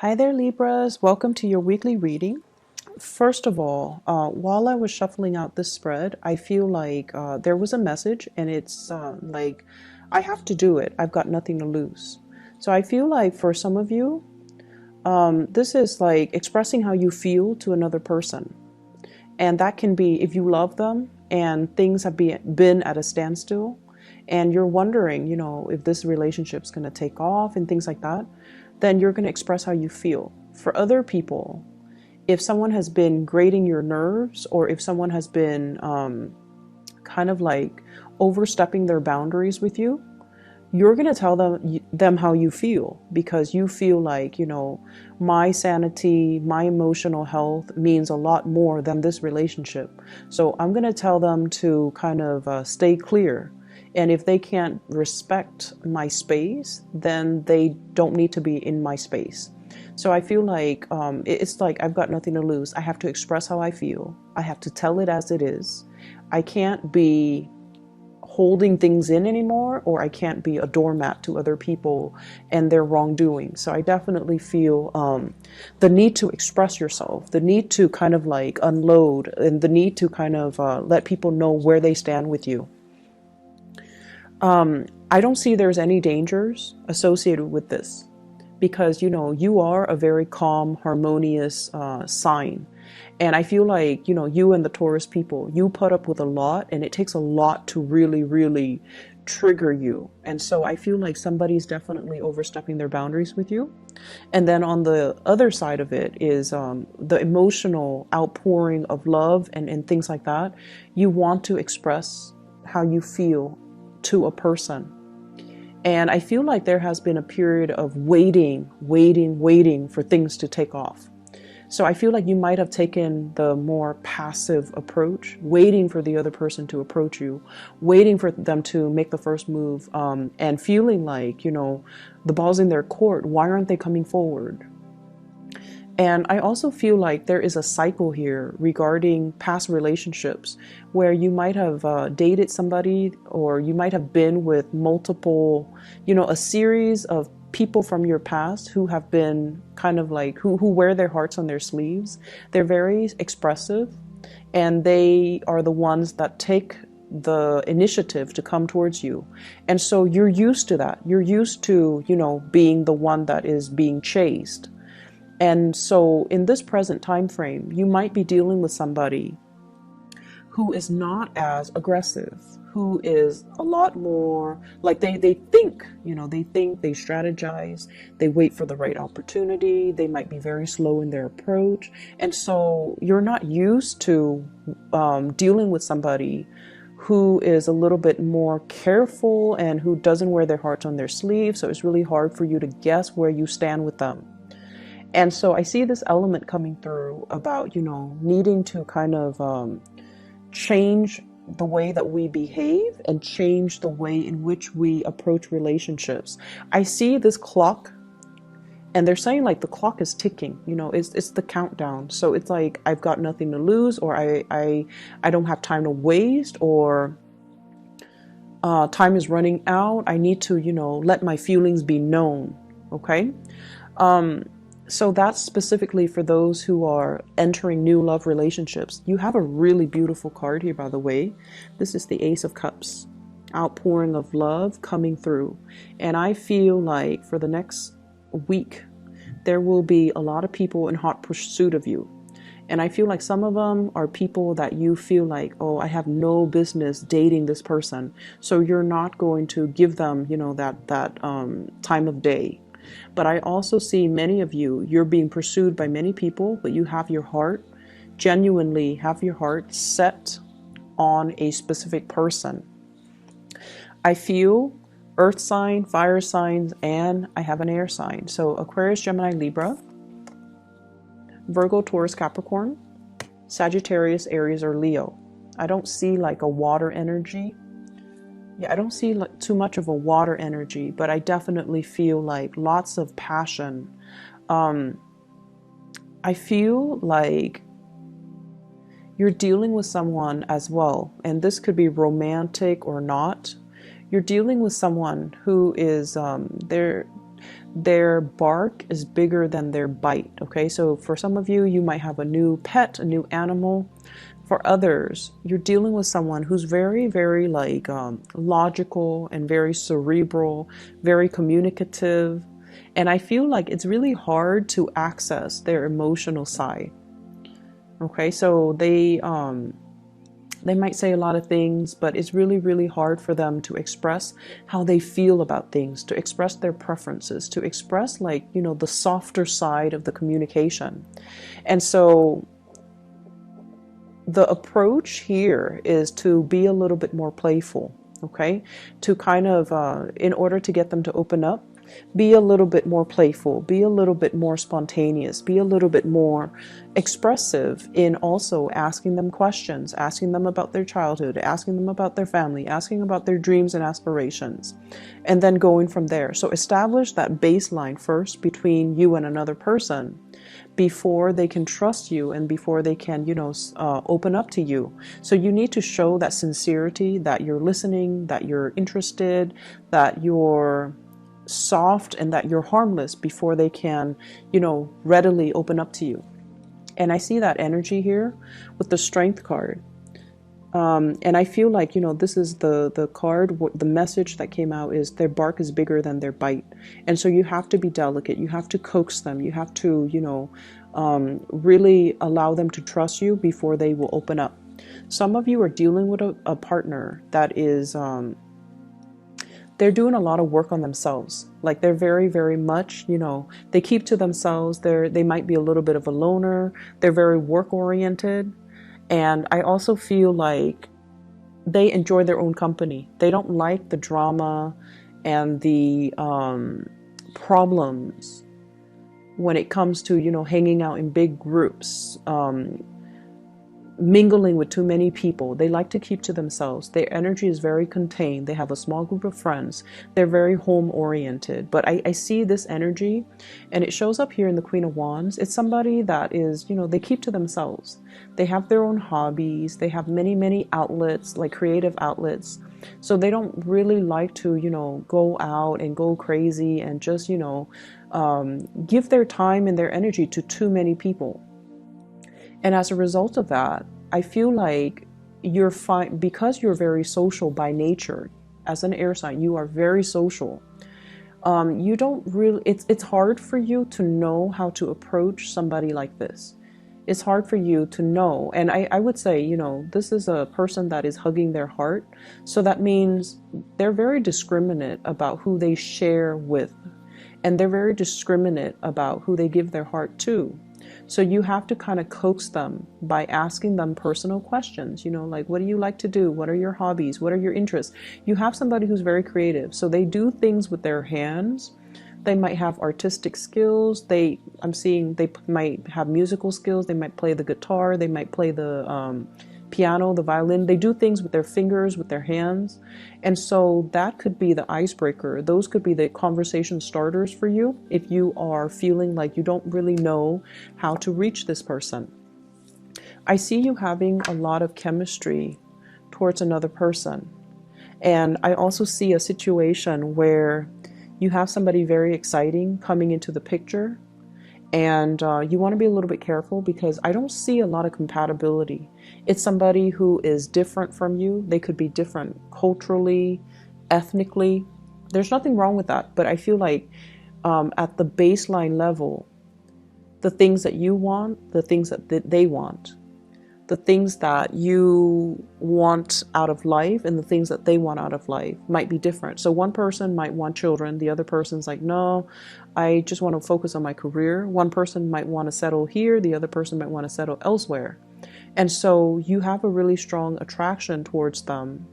Hi there, Libras. Welcome to your weekly reading. First of all, while I was shuffling out this spread, I feel like there was a message, and it's like I have to do it. I've got nothing to lose. So I feel like for some of you, this is like expressing how you feel to another person. And that can be if you love them and things have been at a standstill and you're wondering, if this relationship's going to take off and things like that, then you're going to express how you feel. For other people, if someone has been grating your nerves or if someone has been kind of like overstepping their boundaries with you, you're going to tell them how you feel, because you feel like, my sanity, my emotional health means a lot more than this relationship. So I'm going to tell them to kind of stay clear. And if they can't respect my space, then they don't need to be in my space. So I feel like it's like I've got nothing to lose. I have to express how I feel. I have to tell it as it is. I can't be holding things in anymore, or I can't be a doormat to other people and their wrongdoing. So I definitely feel the need to express yourself, the need to kind of like unload, and the need to kind of let people know where they stand with you. I don't see there's any dangers associated with this, because you are a very calm, harmonious sign. And I feel like, you and the Taurus people, you put up with a lot, and it takes a lot to really, really trigger you. And so I feel like somebody's definitely overstepping their boundaries with you. And then on the other side of it is the emotional outpouring of love and things like that. You want to express how you feel to a person. And I feel like there has been a period of waiting for things to take off. So I feel like you might have taken the more passive approach, waiting for the other person to approach you, waiting for them to make the first move, and feeling like, the ball's in their court. Why aren't they coming forward? And I also feel like there is a cycle here regarding past relationships where you might have dated somebody, or you might have been with multiple, a series of people from your past who have been kind of like, who wear their hearts on their sleeves. They're very expressive, and they are the ones that take the initiative to come towards you. And so you're used to that. You're used to, being the one that is being chased. And so in this present time frame, you might be dealing with somebody who is not as aggressive, who is a lot more like they think, they strategize, they wait for the right opportunity, they might be very slow in their approach. And so you're not used to dealing with somebody who is a little bit more careful and who doesn't wear their hearts on their sleeve. So it's really hard for you to guess where you stand with them. And so I see this element coming through about, needing to kind of change the way that we behave and change the way in which we approach relationships. I see this clock, and they're saying like the clock is ticking, it's the countdown. So it's like, I've got nothing to lose, or I don't have time to waste, or time is running out. I need to, let my feelings be known. Okay. So that's specifically for those who are entering new love relationships. You have a really beautiful card here, by the way. This is the Ace of Cups, outpouring of love coming through. And I feel like for the next week, there will be a lot of people in hot pursuit of you. And I feel like some of them are people that you feel like, oh, I have no business dating this person. So you're not going to give them, that time of day. But I also see many of you, you're being pursued by many people, but you have your heart, genuinely have your heart set on a specific person. I feel earth sign, fire signs, and I have an air sign. So Aquarius, Gemini, Libra, Virgo, Taurus, Capricorn, Sagittarius, Aries, or Leo. I don't see like a water energy. Yeah, I don't see like too much of a water energy, but I definitely feel like lots of passion. I feel like you're dealing with someone as well, and this could be romantic or not. You're dealing with someone who is Their bark is bigger than their bite. Okay, so for some of you, you might have a new pet, a new animal. For others, you're dealing with someone who's very, very like logical and very cerebral, very communicative. And I feel like it's really hard to access their emotional side. Okay, so they might say a lot of things, but it's really, really hard for them to express how they feel about things, to express their preferences, to express like, you know, the softer side of the communication. And so the approach here is to be a little bit more playful, okay? To kind of, in order to get them to open up, be a little bit more playful, be a little bit more spontaneous, be a little bit more expressive in also asking them questions, asking them about their childhood, asking them about their family, asking about their dreams and aspirations, and then going from there. So establish that baseline first between you and another person before they can trust you and before they can, you know, open up to you. So you need to show that sincerity, that you're listening, that you're interested, that you're soft, and that you're harmless before they can, you know, readily open up to you. And I see that energy here with the Strength card. And I feel like, you know, this is the card, the message that came out is their bark is bigger than their bite. And so you have to be delicate. You have to coax them. You have to, you know, really allow them to trust you before they will open up. Some of you are dealing with a partner that is, they're doing a lot of work on themselves. Like they're very, very much, you know, they keep to themselves. They might be a little bit of a loner. They're very work oriented. And I also feel like they enjoy their own company. They don't like the drama and the problems when it comes to, you know, hanging out in big groups, mingling with too many people. They like to keep to themselves. Their energy is very contained. They have a small group of friends. They're very home oriented. But I see this energy, and it shows up here in the Queen of Wands. It's somebody that is, you know, they keep to themselves. They have their own hobbies. They have many, many outlets, like creative outlets. So they don't really like to, you know, go out and go crazy and just, you know, give their time and their energy to too many people. And as a result of that, I feel like you're fine because you're very social by nature. As an air sign, you are very social. You don't really, it's hard for you to know how to approach somebody like this. It's hard for you to know. And I would say, you know, this is a person that is hugging their heart. So that means they're very discriminate about who they share with. And they're very discriminate about who they give their heart to. So you have to kind of coax them by asking them personal questions, you know, like, what do you like to do? What are your hobbies? What are your interests? You have somebody who's very creative. So they do things with their hands. They might have artistic skills. I'm seeing they might have musical skills. They might play the guitar. They might play the piano, the violin. They do things with their fingers, with their hands. And so that could be the icebreaker. Those could be the conversation starters for you if you are feeling like you don't really know how to reach this person. I see you having a lot of chemistry towards another person. And I also see a situation where you have somebody very exciting coming into the picture. And you want to be a little bit careful because I don't see a lot of compatibility. It's somebody who is different from you. They could be different culturally, ethnically. There's nothing wrong with that. But I feel like at the baseline level, the things that you want, the things that they want, the things that you want out of life and the things that they want out of life might be different. So one person might want children. The other person's like, no, I just want to focus on my career. One person might want to settle here. The other person might want to settle elsewhere. And so you have a really strong attraction towards them.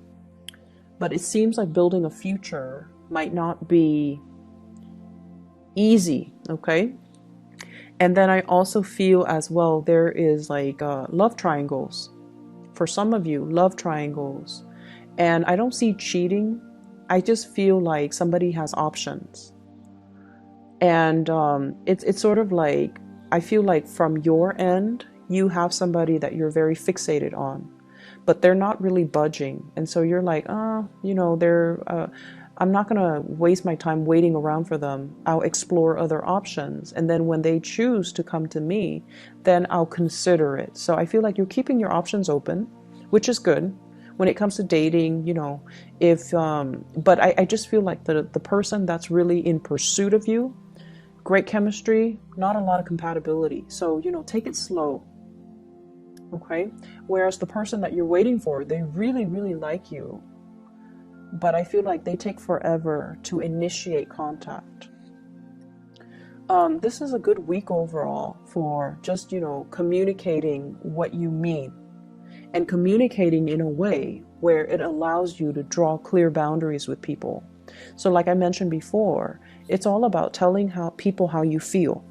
But it seems like building a future might not be easy, okay? And then I also feel as well there is like love triangles. For some of you, love triangles. And I don't see cheating. I just feel like somebody has options. And it's sort of like, I feel like from your end, you have somebody that you're very fixated on. But they're not really budging. And so you're like, you know, I'm not going to waste my time waiting around for them. I'll explore other options. And then when they choose to come to me, then I'll consider it. So I feel like you're keeping your options open, which is good. When it comes to dating, you know, but I just feel like the person that's really in pursuit of you, great chemistry, not a lot of compatibility. So, you know, take it slow. Okay. Whereas the person that you're waiting for, they really, really like you. But I feel like they take forever to initiate contact. This is a good week overall for just, you know, communicating what you mean and communicating in a way where it allows you to draw clear boundaries with people. So like I mentioned before, it's all about telling people how you feel.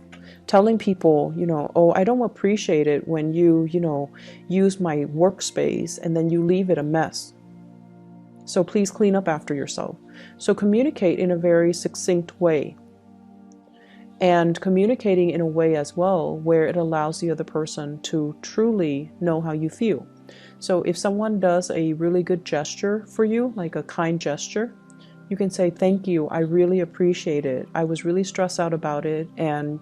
Telling people, you know, oh, I don't appreciate it when you know, use my workspace and then you leave it a mess. So please clean up after yourself. So communicate in a very succinct way. And communicating in a way as well where it allows the other person to truly know how you feel. So if someone does a really good gesture for you, like a kind gesture, you can say, thank you, I really appreciate it. I was really stressed out about it, and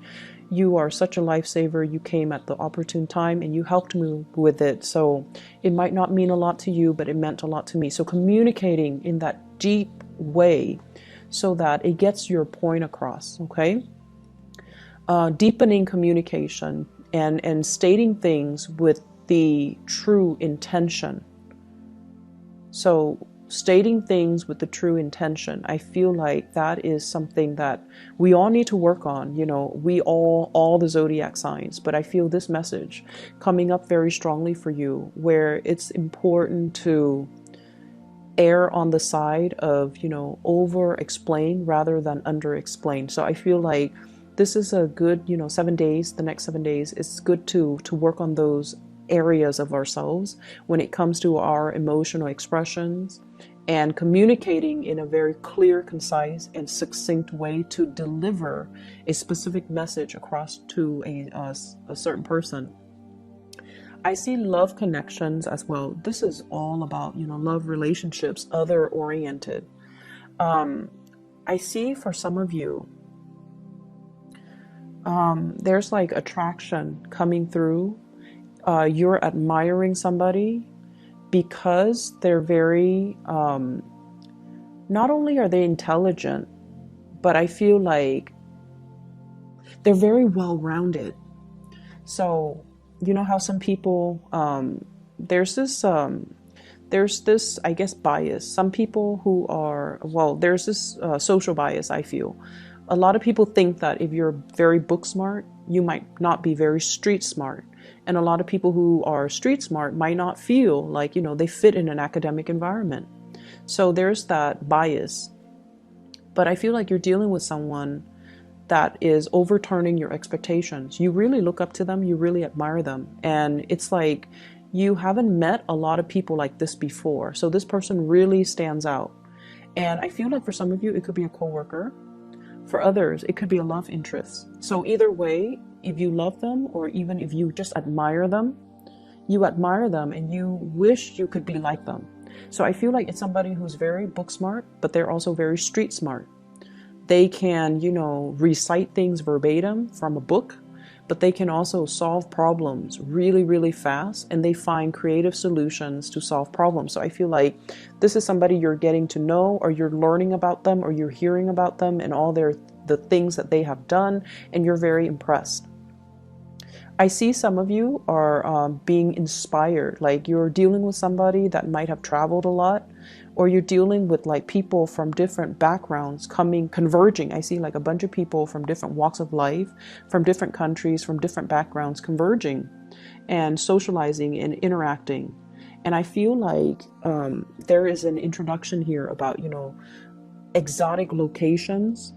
you are such a lifesaver. You came at the opportune time and you helped me with it. So it might not mean a lot to you, but it meant a lot to me. So communicating in that deep way so that it gets your point across, okay? Deepening communication and stating things with the true intention. So stating things with the true intention, I feel like that is something that we all need to work on. You know, we all the zodiac signs, but I feel this message coming up very strongly for you, where it's important to err on the side of, you know, over explain rather than under explain. So I feel like this is a good, you know, 7 days, the next 7 days, it's good to work on those areas of ourselves when it comes to our emotional expressions and communicating in a very clear, concise, and succinct way to deliver a specific message across to a certain person. I see love connections as well. This is all about, you know, love relationships, other oriented. I see for some of you, there's like attraction coming through. You're admiring somebody because they're very, not only are they intelligent, but I feel like they're very well-rounded. So, you know how some people, there's this, I guess, bias. Some people who are, well, there's this social bias, I feel. A lot of people think that if you're very book smart, you might not be very street smart. And a lot of people who are street smart might not feel like, you know, they fit in an academic environment. So there's that bias. But I feel like you're dealing with someone that is overturning your expectations. You really look up to them. You really admire them. And it's like you haven't met a lot of people like this before. So this person really stands out. And I feel like for some of you, it could be a coworker. For others, it could be a love interest. So either way, if you love them or even if you just admire them and you wish you could be like them. So I feel like it's somebody who's very book smart, but they're also very street smart. They can, you know, recite things verbatim from a book, but they can also solve problems really, really fast, and they find creative solutions to solve problems. So I feel like this is somebody you're getting to know, or you're learning about them, or you're hearing about them and all the things that they have done, and you're very impressed. I see some of you are being inspired, like you're dealing with somebody that might have traveled a lot, or you're dealing with like people from different backgrounds converging. I see like a bunch of people from different walks of life, from different countries, from different backgrounds converging and socializing and interacting. And I feel like there is an introduction here about, you know, exotic locations.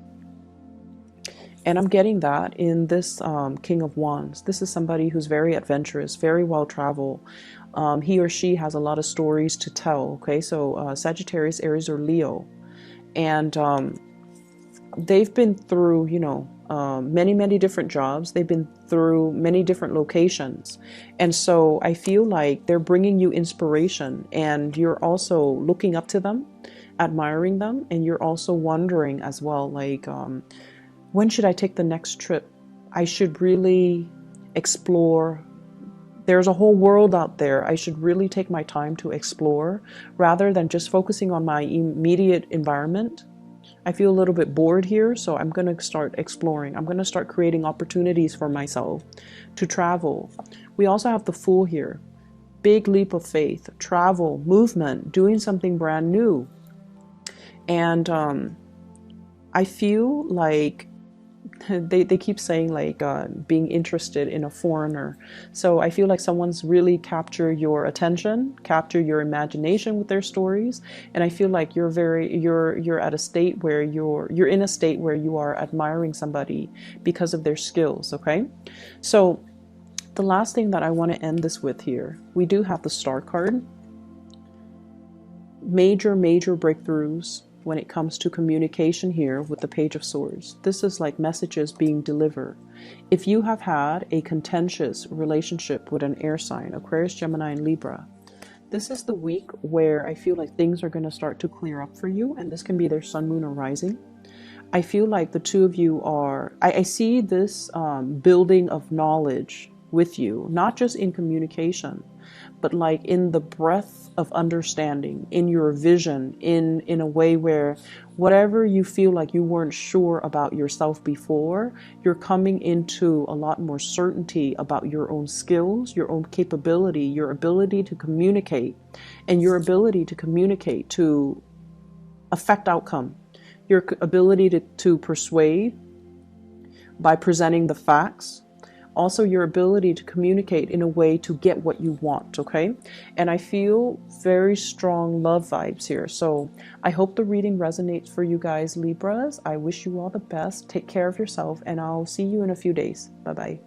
And I'm getting that in this King of Wands. This is somebody who's very adventurous, very well-traveled. He or she has a lot of stories to tell, okay? So Sagittarius, Aries, or Leo. And they've been through, you know, many, many different jobs. They've been through many different locations. And so I feel like they're bringing you inspiration, and you're also looking up to them. admiring them, and you're also wondering as well, like, when should I take the next trip? I should really explore. There's a whole world out there. I should really take my time to explore rather than just focusing on my immediate environment. I feel a little bit bored here, so I'm going to start exploring. I'm going to start creating opportunities for myself to travel. We also have the Fool here. Big leap of faith, travel, movement, doing something brand new. And I feel like they keep saying like being interested in a foreigner. So I feel like someone's really captured your attention, captured your imagination with their stories. And I feel like you're at a state where you're in a state where you are admiring somebody because of their skills. Okay. So the last thing that I want to end this with here, we do have the Star card. Major breakthroughs when it comes to communication here with the Page of Swords. This is like messages being delivered. If you have had a contentious relationship with an air sign, Aquarius, Gemini, and Libra, this is the week where I feel like things are going to start to clear up for you, and this can be their sun, moon, or rising. I feel like the two of you are, I see this building of knowledge with you, not just in communication, but like in the breadth of understanding, in your vision, in a way where whatever you feel like you weren't sure about yourself before, you're coming into a lot more certainty about your own skills, your own capability, your ability to communicate, and your ability to communicate to affect outcome, your ability to persuade by presenting the facts. Also, your ability to communicate in a way to get what you want, okay? And I feel very strong love vibes here. So I hope the reading resonates for you guys, Libras. I wish you all the best. Take care of yourself, and I'll see you in a few days. Bye-bye.